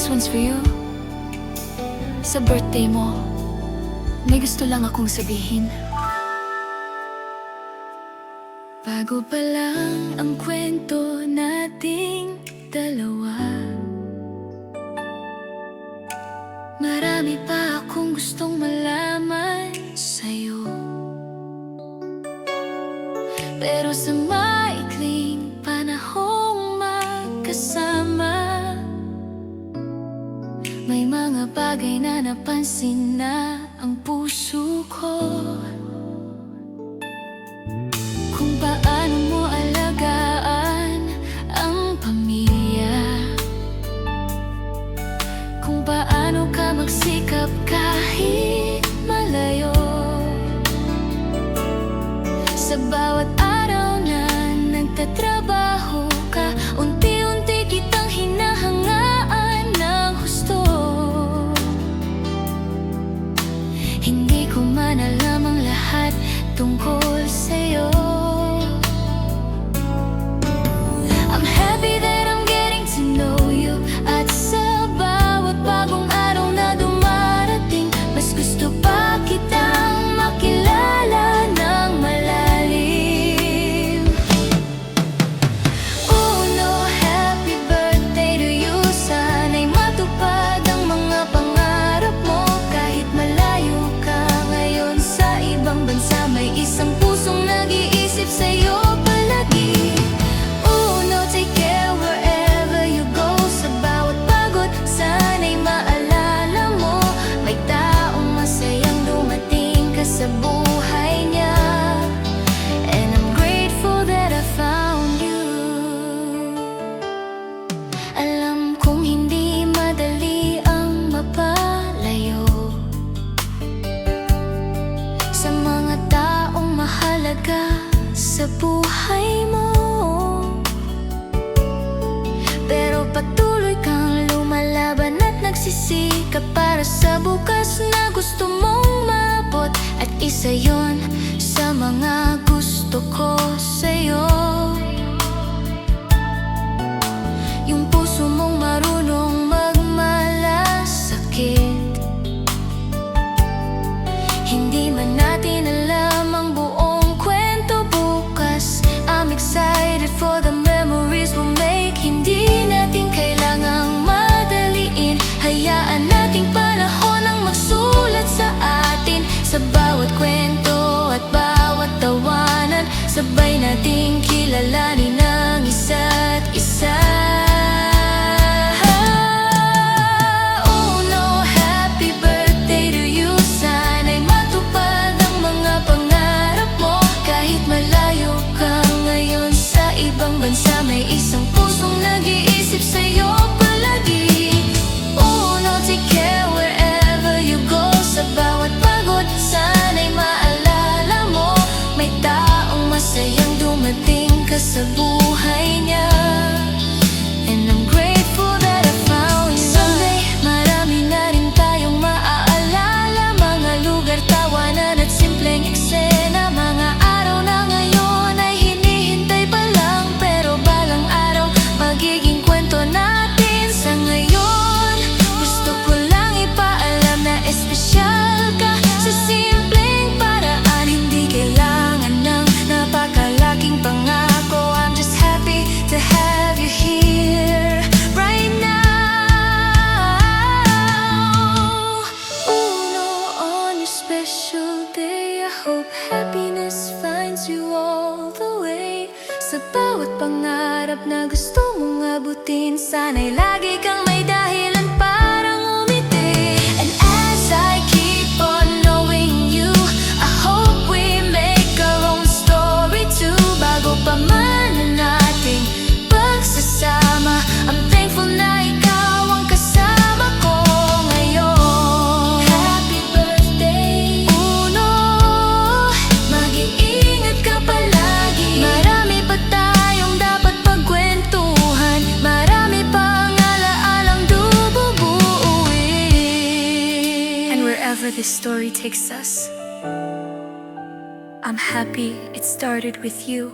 This one's for you. Sa birthday mo, may gusto lang akong sabihin. Bago pa lang ang kwento nating dalawa, marami pa akong gustong malaman sa'yo. Pero sa maikling panahong magkasama, may mga bagay na napansin na ang puso ko. Kung paano mo alagaan ang pamilya, kung paano ka magsikap kahit malayo. Sa bawat araw na nagtatrabaho ka, unti-unti kitang hinahangaan ng husto. Hindi ko man alam ang lahat tungkol sa'yo. I'm happy that I'm getting to know you. At sa bawat bagong araw na dumarating, mas gusto pa kitang makilala ng malalim. Oh no, happy birthday to you. Sana'y matupad ang mga pangarap mo. Kahit malayo ka ngayon sa ibang bansa, may isang pusong nag-iisip sa'yo palagi. Oh no, take care wherever you go. Sa bawat pagod, sana'y maalala mo, may taong masayang dumating ka sa buhay niya. And I'm grateful that I found you. Alam kong hindi madali ang mapalayo sa mga taong mahalaga sa buhay mo. Pero patuloy kang lumalaban at nagsisikap para sa bukas na gusto mong maabot. At isa yon sa mga gusto ko sa'yo, yung puso mong marunong magmalasakit. Hindi man natin alam ang buong kwento bukas. I'm excited for the memories we'll make. Hindi natin kailangang madaliin. Hayaan nating panahon ang magsulat sa atin. Sa bawat kwento at bawat tawanan, sabay nating kilalanin ang isa't isa. Oh no, happy birthday to you. Sana'y matupad ang mga pangarap mo. Kahit malayo ka ngayon sa ibang bansa, may isang pusong nag-iisip sa'yo palagi. Oh no, take care wherever you go. Sa bawat pagod, sana'y maalala mo, may taong masayang dumating ka sa buhay niya. And I'm grateful that I found you. Someday, marami na rin tayong maaalala, mga lugar, tawanan at simpleng eksena. Mga araw na ngayon ay hinihintay pa lang, pero balang araw magiging kwento natin. Sa ngayon, gusto ko lang ipaalam na espesyal ka sa simpleng paraan. Hindi kailangan ng napakalaking pangako. I'm just happy to have you here right now. Uno, on your special day, I hope happiness finds you all the way. Sa bawat pangarap na gusto mong abutin, sana'y lagi kang may dahilan parang umiti. And as I keep on knowing you, I hope we make our own story too. Bago pa man ang ating pagsasama, I'm thankful na ikaw ang kasama ko ngayon. Happy birthday, Uno. Mag-iingat ka palagi. Marami pa tayong dapat pagkwentuhan. Marami pang alaalang dububuuin. And wherever this story takes us, I'm happy it started with you.